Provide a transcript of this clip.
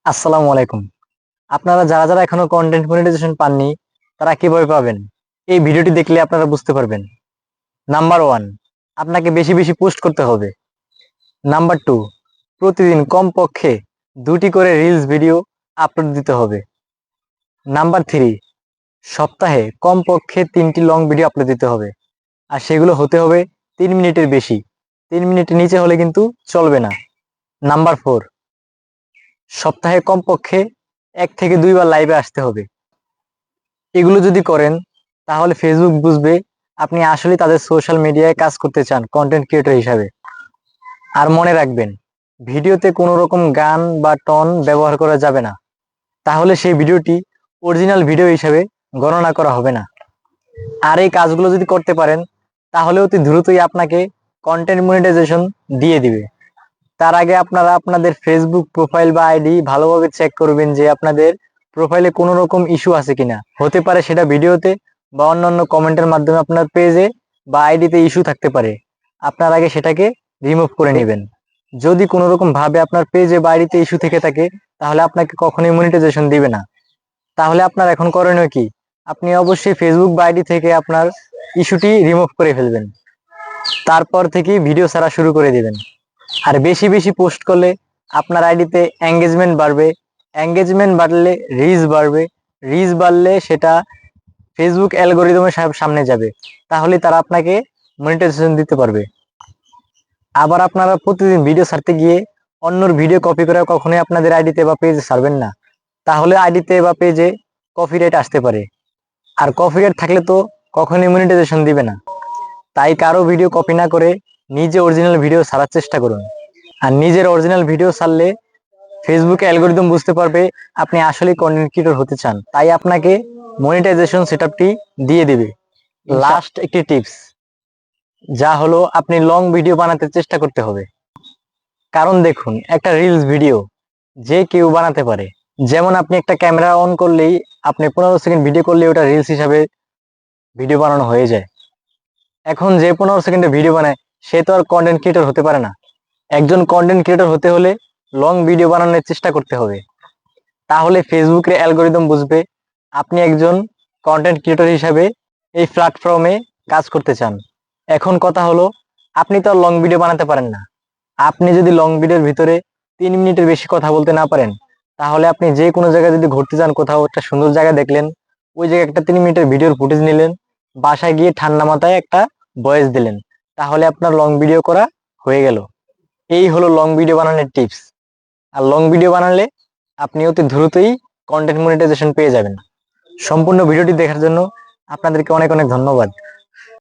আসসালামু আলাইকুম। আপনারা যারা যারা এখনো কন্টেন্ট মনিটাইজেশন পাননি তারা কিভাবে পাবেন, এই ভিডিওটি দেখলে আপনারা বুঝতে পারবেন। নাম্বার ওয়ান, আপনাকে বেশি বেশি পোস্ট করতে হবে। নাম্বার টু, প্রতিদিন কমপক্ষে 2টি করে রিলস ভিডিও আপলোড দিতে হবে। নাম্বার থ্রি, সপ্তাহে কমপক্ষে 3টি লং ভিডিও আপলোড দিতে হবে, আর সেগুলো হতে হবে 3 মিনিটের বেশি। 3 মিনিটের নিচে হলে কিন্তু চলবে না। নাম্বার ফোর, সপ্তাহে কমপক্ষে 1 থেকে 2 বার লাইভে আসতে হবে। এগুলো যদি করেন তাহলে ফেসবুক বুঝবে আপনি আসলে তাদের সোশ্যাল মিডিয়ায় কাজ করতে চান কন্টেন্ট ক্রিয়েটর হিসাবে। আর মনে রাখবেন, ভিডিওতে কোনো রকম গান বা টন ব্যবহার করা যাবে না, তাহলে সেই ভিডিওটি অরিজিনাল ভিডিও হিসাবে গণনা করা হবে না। আর এই কাজগুলো যদি করতে পারেন তাহলে অতি দ্রুতই আপনাকে কন্টেন্ট মনিটাইজেশন দিয়ে দিবে। তার আগে আপনারা আপনাদের ফেসবুক প্রোফাইল বা আইডি ভালোভাবে চেক করবেন যে আপনাদের প্রোফাইলে কোনো রকম ইস্যু আছে কিনা। হতে পারে সেটা ভিডিওতে বা অন্যান্য কমেন্টের মাধ্যমে আপনার পেজে বা আইডিতে ইস্যু থাকতে পারে। আপনার আগে সেটাকে রিমুভ করে নেবেন। যদি কোনো রকম ভাবে আপনার পেজে বা আইডিতে ইস্যু থেকে থাকে তাহলে আপনাকে কখনোই মনিটাইজেশন দিবে না। তাহলে আপনার এখন করণীয় কি? আপনি অবশ্যই ফেসবুক বা আইডি থেকে আপনার ইস্যুটি রিমুভ করে ফেলবেন। তারপর থেকে ভিডিও ছাড়া শুরু করে দিবেন। আর বেশি বেশি পোস্ট করলে আপনার আইডিতে এঙ্গেজমেন্ট বাড়বে। এঙ্গেজমেন্ট বাড়লে রিচ বাড়বে। রিচ বাড়লে সেটা ফেসবুক অ্যালগোরিদমের সামনে যাবে, তাহলে তারা আপনাকে মনিটাইজেশন দিতে পারবে। আবার আপনারা প্রতিদিন ভিডিও ছাড়তে গিয়ে অন্যর ভিডিও কপি করে কখনোই আপনাদের আইডিতে বা পেজে ছাড়বেন না, তাহলে আইডিতে বা পেজে কপিরাইট আসতে পারে। আর কপিরাইট থাকলে তো কখনোই মনিটাইজেশন দিবে না। তাই কারো ভিডিও কপি না করে নিজে অরিজিনাল ভিডিও ছাড়ার চেষ্টা করুন। আর নিজের অরিজিনাল ভিডিও ছাড়লে ফেসবুকে অ্যালগোরিদম বুঝতে পারবে আপনি আসলে কন্টেন্ট ক্রিয়েটর হতে চান, তাই আপনাকে মনিটাইজেশন সেটআপটি দিয়ে দিবে। লাস্ট একটি টিপস, যা হলো আপনি লং ভিডিও বানাতে চেষ্টা করতে হবে। কারণ দেখুন, একটা রিলস ভিডিও যে কেউ বানাতে পারে। যেমন আপনি একটা ক্যামেরা অন করলেই আপনি 15 সেকেন্ড ভিডিও করলে ওটা রিলস হিসাবে ভিডিও বানানো হয়ে যায়। এখন যে 15 সেকেন্ডের ভিডিও বানায় সে তো আর কন্টেন্ট ক্রিয়েটর হতে পারে না। একজন কন্টেন্ট ক্রিয়েটর হতে হলে লং ভিডিও বানানোর চেষ্টা করতে হবে, তাহলে ফেসবুকের অ্যালগোরিদম বুঝবে আপনি একজন কন্টেন্ট ক্রিয়েটর হিসাবে এই প্ল্যাটফর্মে কাজ করতে চান। এখন কথা হলো, আপনি তো আর লং ভিডিও বানাতে পারেন না। আপনি যদি লং ভিডিওর ভিতরে 3 মিনিটের বেশি কথা বলতে না পারেন, তাহলে আপনি যে কোনো জায়গায় যদি ঘুরতে যান, কোথাও একটা সুন্দর জায়গা দেখলেন, ওই জায়গায় একটা 3 মিনিটের ভিডিওর ফুটেজ নিলেন, বাসায় গিয়ে ঠান্ডা মাথায় একটা ভয়েস দিলেন, তাহলে আপনার লং ভিডিও করা হয়ে গেল। এই হলো লং ভিডিও বানানোর টিপস। আর লং ভিডিও বানালে আপনি অতি দ্রুতই কন্টেন্ট মনিটাইজেশন পেয়ে যাবেন। সম্পূর্ণ ভিডিওটি দেখার জন্য আপনাদেরকে অনেক অনেক ধন্যবাদ।